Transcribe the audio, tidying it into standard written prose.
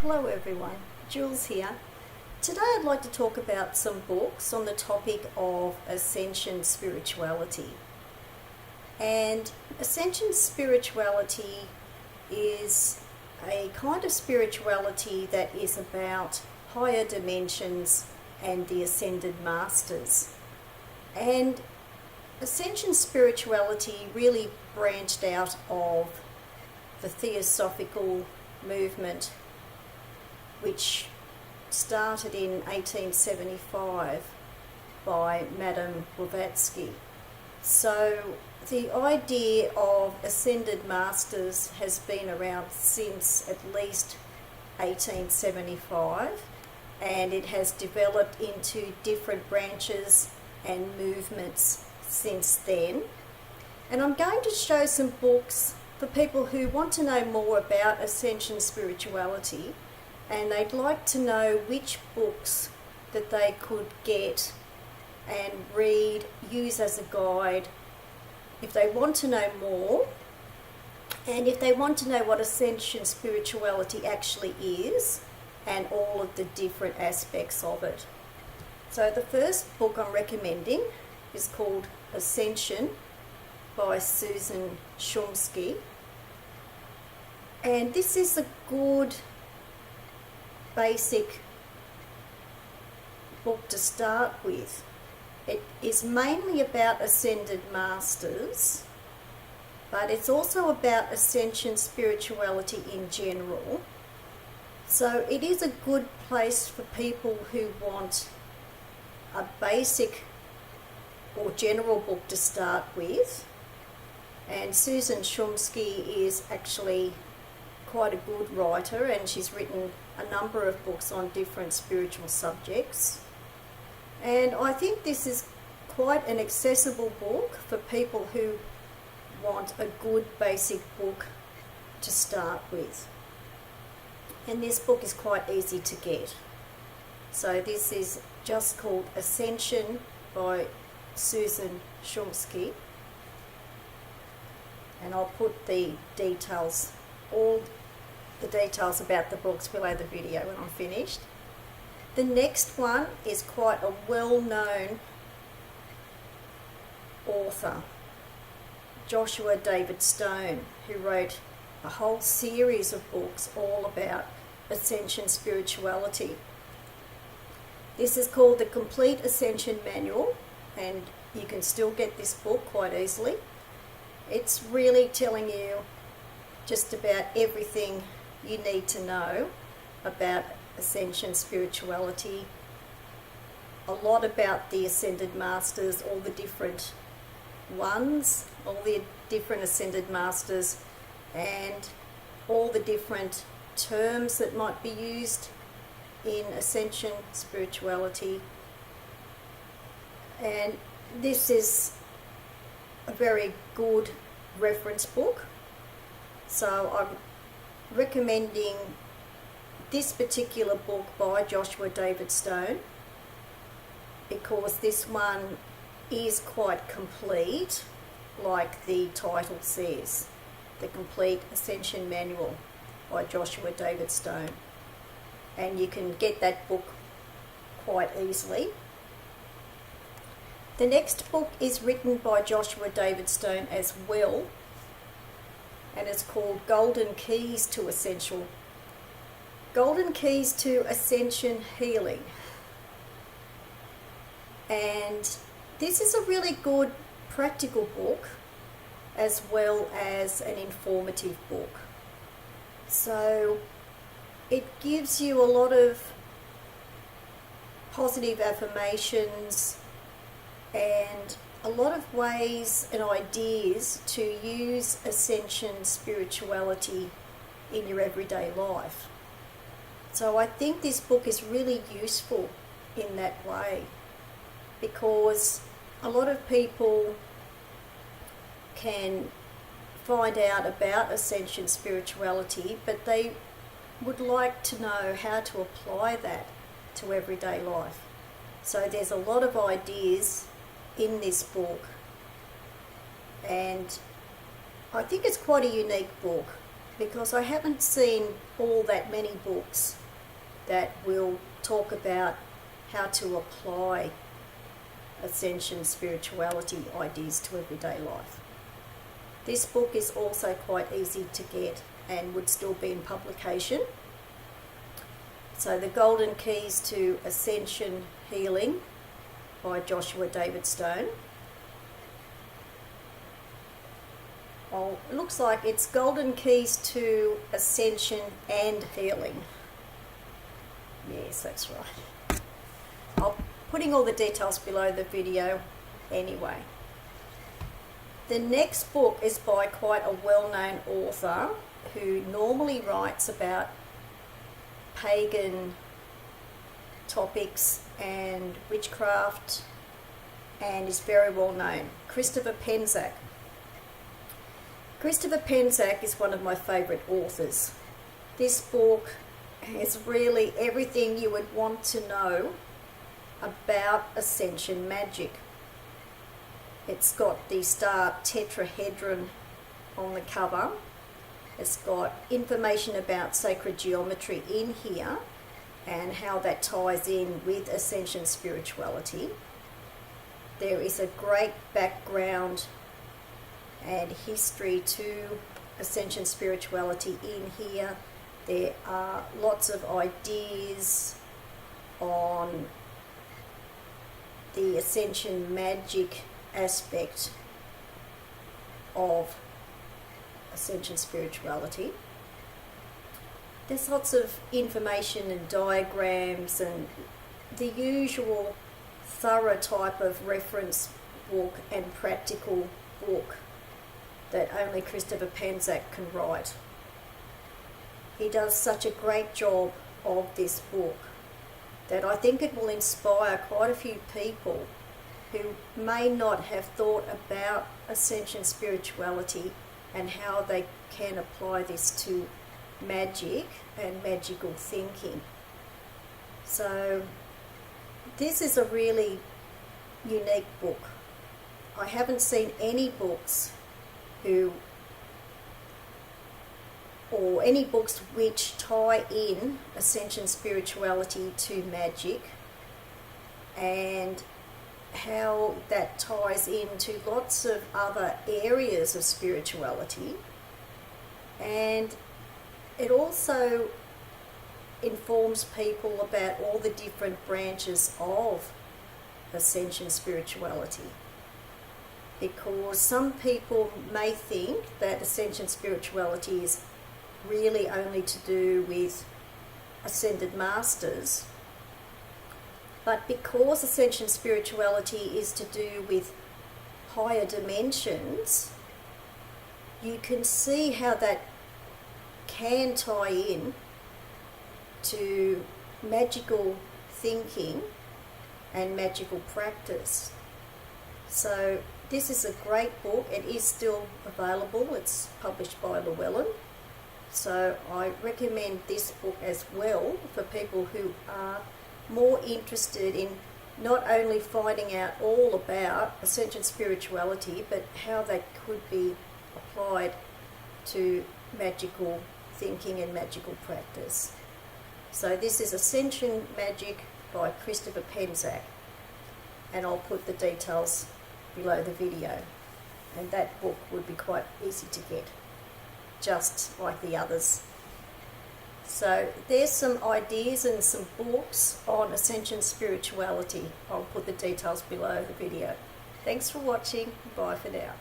Hello everyone, Jules here. Today I'd like to talk about some books on the topic of Ascension spirituality. And Ascension spirituality is a kind of spirituality that is about higher dimensions and the ascended masters. And Ascension spirituality really branched out of the theosophical movement, which started in 1875 by Madame Blavatsky. So the idea of ascended masters has been around since at least 1875, and it has developed into different branches and movements since then. And I'm going to show some books for people who want to know more about Ascension spirituality, and they'd like to know which books that they could get and read, use as a guide if they want to know more, and if they want to know what Ascension spirituality actually is and all of the different aspects of it. So the first book I'm recommending is called Ascension by Susan Shumsky, and this is a good basic book to start with. It is mainly about ascended masters, but it's also about Ascension spirituality in general. So it is a good place for people who want a basic or general book to start with. And Susan Shumsky is actually quite a good writer, and she's written a number of books on different spiritual subjects. And I think this is quite an accessible book for people who want a good basic book to start with. And this book is quite easy to get. So this is just called Ascension by Susan Shumsky. And I'll put the details, all the details about the books below the video when I'm finished. The next one is quite a well-known author, Joshua David Stone, who wrote a whole series of books all about Ascension spirituality. This is called the Complete Ascension Manual, and you can still get this book quite easily. It's really telling you just about everything you need to know about Ascension spirituality, a lot about the ascended masters, all the different ones, all the different ascended masters, and all the different terms that might be used in Ascension spirituality. And this is a very good reference book. So I'm recommending this particular book by Joshua David Stone because this one is quite complete, like the title says, the Complete Ascension Manual by Joshua David Stone. And you can get that book quite easily. The next book is written by Joshua David Stone as well, and it's called Golden Keys to Ascension Healing. And this is a really good practical book as well as an informative book. So it gives you a lot of positive affirmations and a lot of ways and ideas to use Ascension spirituality in your everyday life. So I think this book is really useful in that way, because a lot of people can find out about Ascension spirituality, but they would like to know how to apply that to everyday life. So there's a lot of ideas in this book, and I think it's quite a unique book. because I haven't seen all that many books that will talk about how to apply Ascension spirituality ideas to everyday life. This book is also quite easy to get and would still be in publication. So The Golden Keys to Ascension Healing by Joshua David Stone. Oh, it looks like it's Golden Keys to Ascension and Healing. Yes, that's right. I'm putting all the details below the video anyway. The next book is by quite a well-known author who normally writes about pagan topics and witchcraft and is very well known. Christopher Penczak. Christopher Penczak is one of my favourite authors. This book is really everything you would want to know about Ascension magic. It's got the star tetrahedron on the cover. It's got information about sacred geometry in here and how that ties in with Ascension spirituality. There is a great background and history to Ascension spirituality in here. There are lots of ideas on the Ascension magic aspect of Ascension spirituality. There's lots of information and diagrams and the usual thorough type of reference book and practical book that only Christopher Penczak can write. He does such a great job of this book that I think it will inspire quite a few people who may not have thought about Ascension spirituality and how they can apply this to magic and magical thinking. So this is a really unique book. I haven't seen any books or any books which tie in Ascension spirituality to magic and how that ties into lots of other areas of spirituality, and it also informs people about all the different branches of Ascension spirituality, because some people may think that Ascension spirituality is really only to do with ascended masters. But because Ascension spirituality is to do with higher dimensions, you can see how that can tie in to magical thinking and magical practice. So this is a great book. It is still available. It's published by Llewellyn. So I recommend this book as well for people who are more interested in not only finding out all about Ascension spirituality, but how that could be applied to magical thinking and magical practice. So this is Ascension Magic by Christopher Penczak, and I'll put the details below the video. And that book would be quite easy to get, just like the others. So there's some ideas and some books on Ascension spirituality. I'll put the details below the video. Thanks for watching. Bye for now.